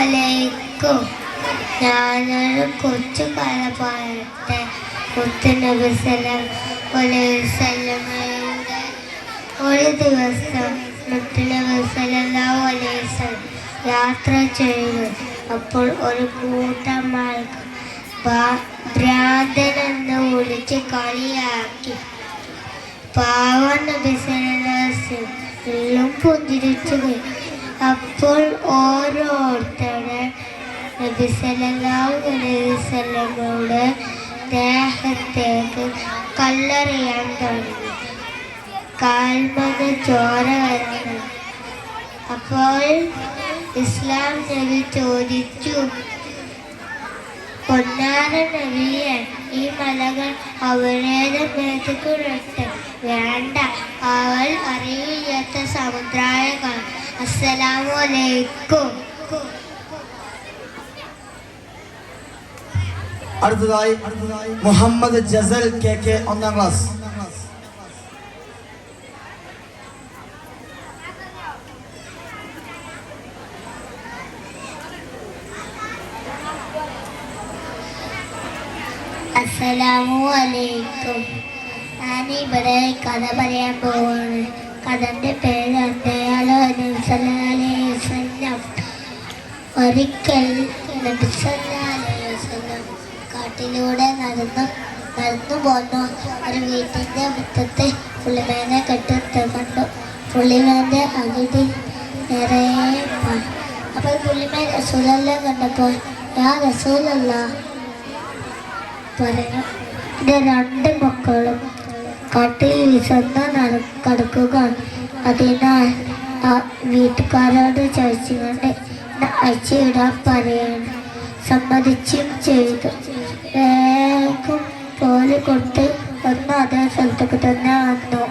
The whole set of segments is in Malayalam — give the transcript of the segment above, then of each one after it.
അലൈക്കും. ഞാനൊരു കൊച്ചു കഥ പറയട്ടെ. മുത്തുനബി സല്ലല്ലാഹു അലൈഹി വസല്ലമയുടെ ഒരു ദിവസം മുത്തുനബി സല്ലല്ലാഹു അലൈഹി വസല്ലം യാത്ര ചെയ്തു. അപ്പോൾ ഒരു കൂട്ടം ആൾക്കാർ ഭ്രാന്തനെന്ന് വിളിച്ച് കളിയാക്കി. പാവം നബി സല്ലല്ലാഹു അലൈഹി വസല്ലം പുഞ്ചിരിച്ചു. അപ്പോൾ ഓരോരുത്തരുടെ നബി സല്ലല്ലാഹു അലൈഹി വസല്ലമയുടെ ദേഹത്തേക്ക് കല്ലെറിയാൻ തുടങ്ങി. കാൽമന്ന് ചോര വരാൻ. അപ്പോൾ ഇസ്ലാം നബി ചോദിച്ചു, പൊന്നാര നബിയെ, ഈ മലകൾ അവരുടെ മേത്തേക്കിടട്ടെ? വേണ്ട, അവൾ അറിയാത്ത സമുദ്രായകാണ്. അസ്സലാമു അലൈക്കും. അടുത്തതായി മുഹമ്മദ് ജസൽ KK 1ാം ക്ലാസ്. അസ്സലാമു അലൈക്കും. ഞാനിവിടെ കഥ പറയാൻ പോവാണ്. കഥന്റെ പേര് അദ്ദയാലു സല്ലല്ലാഹു അലൈഹി വസല്ലം. ഒരിക്കൽ നബി സല്ലല്ലാഹു അലൈഹി വസല്ലം കാട്ടിലൂടെ നടന്നു പോന്നു. ഒരു വീട്ടിന്റെ മുറ്റത്ത് പുള്ളിമേനെ കെട്ടിട്ട് പുള്ളിമേന്റെ അകിടി നിറയെ. അപ്പോൾ പുള്ളിമേൻ റസൂലല്ലാഹ് കണ്ടപ്പോൾ, യാ റസൂലല്ലാഹ് പറഞ്ഞു, എൻ്റെ 2 മക്കളും കാട്ടിൽ വിശന്ന് കിടക്കുകയാണ്. അതിനാൽ ആ വീട്ടുകാരോട് ചോദിച്ചുകൊണ്ട് അയച്ചുവിടാൻ പറയാണ്. സമ്മതിച്ചും ചെയ്തു. വേഗം പോലെ കൊടുത്ത് ഒന്ന് അതേ സ്ഥലത്തേക്ക് തന്നെ വന്നു.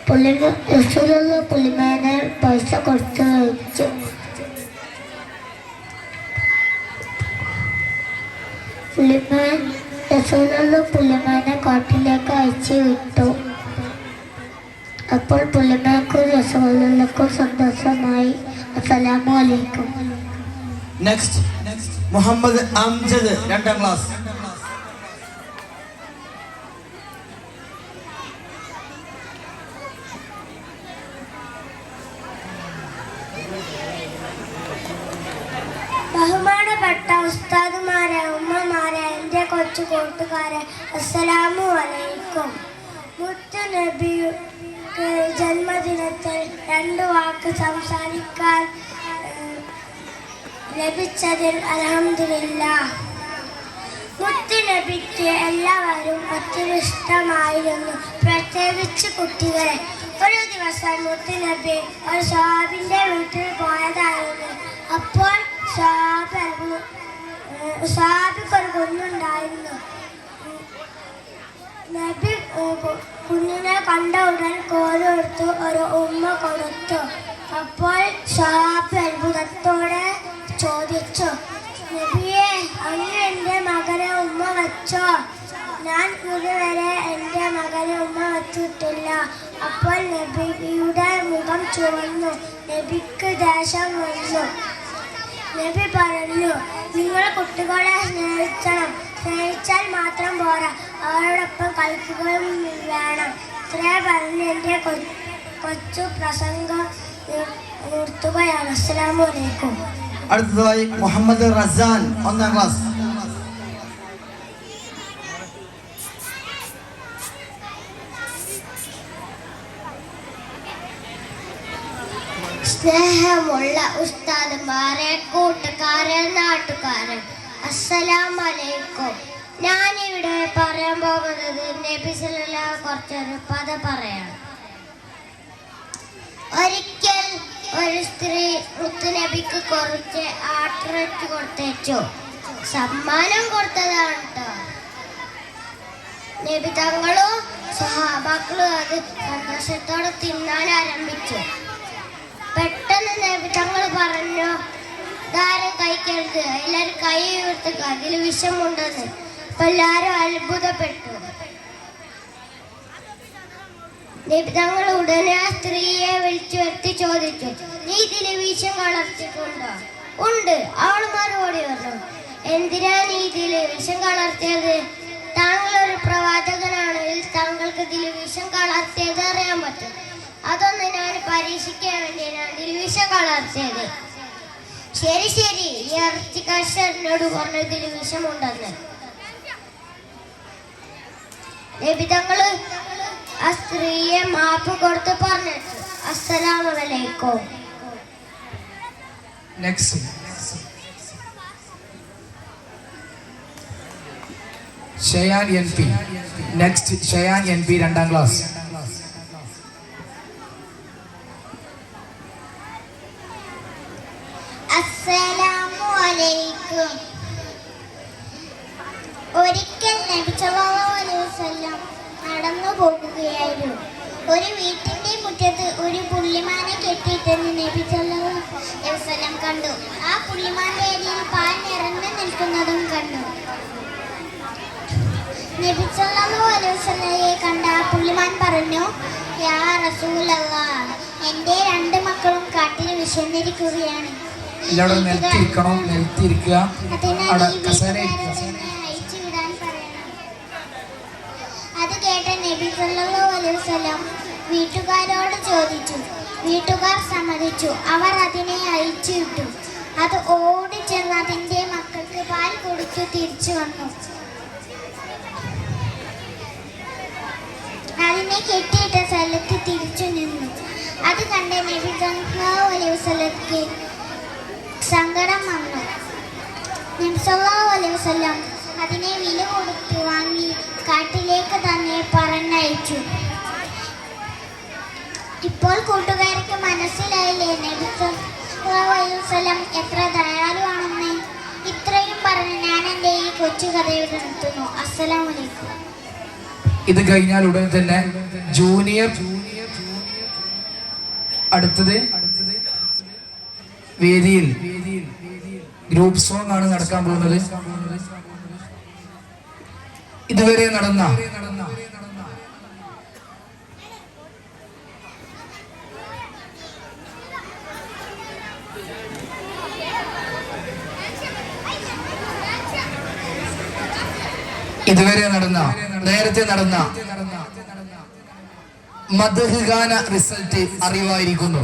പുള്ളിമേനെ പൈസ കൊടുത്ത് കഴിച്ചു. പുള്ളിമേനെ കാട്ടിലേക്ക് അയച്ചു വിട്ടു. അപ്പോൾ പുള്ളിമേക്കും റസൂലുള്ളാഹിക്കും സന്തോഷമായി. അസ്സലാമു അലൈക്കും. നെക്സ്റ്റ് മുഹമ്മദ് അംജദ് 2ാം ക്ലാസ്. ബഹുമാനപ്പെട്ട ഉസ്താദുമാരെ, ഉമ്മമാരെ, എൻ്റെ കൊച്ചു കൂട്ടുകാരെ, അസ്സലാമു അലൈക്കും. മുത്തുനബിയുടെ ജന്മദിനത്തിൽ 2 വാക്ക് സംസാരിക്കാൻ ലഭിച്ചതിൽ അൽഹംദുലില്ലാഹ്. മുത്തുനബിക്ക് എല്ലാവരും ഒത്തിരി ഇഷ്ടമായിരുന്നു, പ്രത്യേകിച്ച് കുട്ടികളെ. ഒരു ദിവസം മുത്തുനബി ഒരു സ്വഹാബിന്റെ വീട്ടിൽ പോയതായിരുന്നു. അപ്പോൾ സ്വഹാബിക്കൊരു കുഞ്ഞുണ്ടായിരുന്നു. നബി കുഞ്ഞിനെ കണ്ട ഉടൻ കോലെടുത്ത് ഒരു ഉമ്മ കൊടുത്തു. അപ്പോൾ സ്വഹാബി അത്ഭുതത്തോടെ ചോദിച്ചു, നബിയെ, അങ്ങ് എൻ്റെ മകനെ ഉമ്മ വെച്ചോ? ഞാൻ ഇതുവരെ എൻ്റെ മകനെ ഉമ്മ വെച്ചിട്ടില്ല. അപ്പോൾ നബിയുടെ മുഖം ചുവന്നു. നബിക്ക് ദേഷ്യം വന്നു. നബി പറഞ്ഞു, നിങ്ങൾ കുട്ടികളെ സ്നേഹിച്ചാൽ മാത്രം പോരാ, അവരോടൊപ്പം കളിക്കുകയും വേണം. ഇത്രേ പറഞ്ഞ് എൻ്റെ കൊച്ചു പ്രസംഗം നിർത്തുകയാണ്. അസ്സലാമു അലൈക്കും. അടുത്തതായി മുഹമ്മദ് റസാൻ 1ാം ക്ലാസ്. സ്നേഹമുള്ള ഉസ്താദുമാരെ, കൂട്ടുകാരെ, നാട്ടുകാരെ, അസ്സലാമു അലൈക്കും. ഞാനിവിടെ പറയാൻ പോകുന്നത് നബി സല്ലല്ലാഹു കുറച്ചൊരു കഥ പറയാണ്. ഒരിക്കൽ ഒരു സ്ത്രീ മുത്തുനബിക്ക് കുറച്ച് ആട്ടിറച്ചി കൊടുത്തയച്ചു. സമ്മാനം കൊടുത്തതാണ് കേട്ടോ. നബി തങ്ങളും സഹാബാക്കളും അത് സന്തോഷത്തോടെ തിന്നാൻ ആരംഭിച്ചു. പെട്ടെന്ന് നബി തങ്ങൾ പറഞ്ഞു, ഇതാരും കഴിക്കരുത്, എല്ലാവരും കൈ ഉയർത്തുക, അതിൽ വിഷമുണ്ടെന്ന്. അപ്പൊ എല്ലാവരും അത്ഭുതപ്പെട്ടു. നബി തങ്ങൾ ഉടനെ ആ സ്ത്രീയെ വിളിച്ചു വരുത്തി ചോദിച്ചു, നീ ഇതിൽ വിഷം കലർത്തിയിട്ടുണ്ടോ? ഉണ്ട്. അവൾ മറുപടി പറഞ്ഞു, എന്തിനാ നീ ഇതിൽ വിഷം കലർത്തിയത്? താങ്കൾ ഒരു പ്രവാചകനാണെങ്കിൽ താങ്കൾക്ക് ഇതിൽ വിഷം കലർത്തിയത് അറിയാൻ പറ്റും. അതൊന്ന് ഞാൻ പരീക്ഷിക്കാൻ വേണ്ടിയാണ് ഇതിൽ വിഷം കലർത്തിയത്. ശരി ശരി, ഈ ഇറച്ചിക്കാരനോട് പറഞ്ഞു ഇതിൽ വിഷമുണ്ടെന്ന്. നബിതങ്ങള് ആ സ്ത്രീയെ മാപ്പ് കൊടുത്ത് പറഞ്ഞു, അസ്സലാമു അലൈക്കും. Next Shayan N P. Next Shayan N P, 2ാം class. അസ്സലാമു അലൈക്കും. ഒരിക്കൽ നബി സല്ലല്ലാഹു അലൈഹി വസല്ലം നടന്നു പോകുകയായിരുന്നു. ഒരു വീട്ടിന്റെ മുറ്റത്ത് ഒരു പുള്ളിമാനെ കെട്ടിയിട്ടെന്ന് നബി സല്ലല്ലാഹു അലൈഹി വസല്ലം കണ്ടു. ആ പുള്ളിമാന്റെ അരിയിൽ പാൽ നിറഞ്ഞു നിൽക്കുന്നതും കണ്ടു. നബി സല്ലല്ലാഹു അലൈഹി വസല്ലമയെ കണ്ട ആ പുള്ളിമാൻ പറഞ്ഞു, യാ റസൂലല്ലാഹ്, എൻ്റെ 2 മക്കളും കാട്ടിൽ വിശന്നിരിക്കുകയാണ്. നിലത്തിരിക്കുക. അത് കേട്ട നബി സല്ലല്ലാഹു അലൈഹി വസല്ലം വീട്ടുകാരോട് ചോദിച്ചു. വീട്ടുകാർ സമ്മതിച്ചു. അവർ അതിനെ അഴിച്ചു വിട്ടു. അത് ഓടിച്ചെന്ന് അതിൻ്റെ മക്കൾക്ക് പാൽ കൊടുത്തു തിരിച്ചു വന്നു. അതിനെ കെട്ടിയിട്ട സ്ഥലത്ത് തിരിച്ചു നിന്നു. അത് കണ്ട് നബി സല്ലല്ലാഹു അലൈഹി വസല്ലമക്ക് സങ്കടം വന്നു. നബി സല്ലല്ലാഹു അലൈഹി വസല്ലം അതിനെ വില കൊടുത്ത് വാങ്ങി കാട്ടിലേക്ക് തന്നെ പറഞ്ഞയച്ചു. ഇപ്പോൾ കൂട്ടുകാർക്ക് മനസ്സിലായില്ലേ നബി സല്ലല്ലാഹു അലൈഹി വസല്ലം എത്ര ദയാലുവാണെന്ന്? ഇത്രയും പറഞ്ഞ് ഞാൻ എൻ്റെ ഈ കൊച്ചു കഥയുടെ നിർത്തുന്നു. അസ്സലാമു അലൈക്കും. ഇത് കഴിഞ്ഞാൽ ഉടൻ തന്നെ ജൂനിയർ. അടുത്തത് വേദിയിൽ ഗ്രൂപ്പ് സോങ് ആണ് നടക്കാൻ പോകുന്നത്. ഇതുവരെ നടന്ന നേരത്തെ നടന്ന മദ്ഹ് ഗാന റിസൾട്ട് അറിവായിരിക്കുന്നു.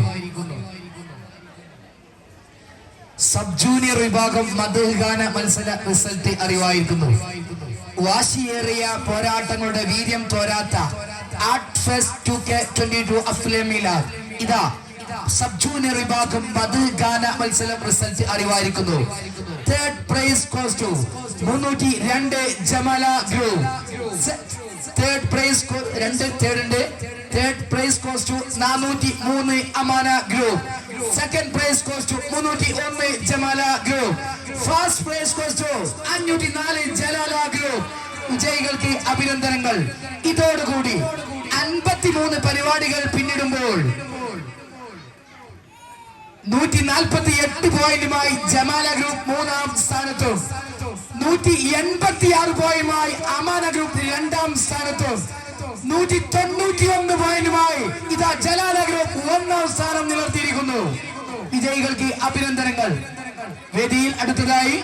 സബ് ജൂനിയർ വിഭാഗം മദ്ഹ് ഗാന മത്സര റിസൾട്ട് അറിവായിരിക്കുന്നു. വാശിയേറിയ പോരാട്ടങ്ങളുടെ വീര്യം തോരാത്ത ആർട്ട് ഫെസ്റ്റ് 2K22 അഫ്ലെ മീലാദ്. ഇതാ സബ് ജൂനിയർ വിഭാഗം മദ്ഹ് ഗാന മത്സരം റിസൾട്ട് അറിവായിരിക്കുന്നു. Third prize goes to 302 Jamala group. Third prize goes to 403 Amana group. Second prize goes to 301 Jamala group. First prize goes to 504 Jalala group. വിജയികൾക്ക് അഭിനന്ദനങ്ങൾ. ഇതോടുകൂടി 53 പരിപാടികൾ പിന്നിടുമ്പോൾ 148 പോയിന്റുമായി ജമാല ഗ്രൂപ്പ് 3ാം സ്ഥാനത്തും 186 പോയിന്റുമായി അമാന ഗ്രൂപ്പ് 2ാം സ്ഥാനത്തും 191 പോയിന്റുമായി ഇതാ ജലാല ഗ്രൂപ്പ് 1ാം സ്ഥാനം നിലനിർത്തിയിരിക്കുന്നു. വിജയികൾക്ക് അഭിനന്ദനങ്ങൾ. വേദിയിൽ അടുത്തതായി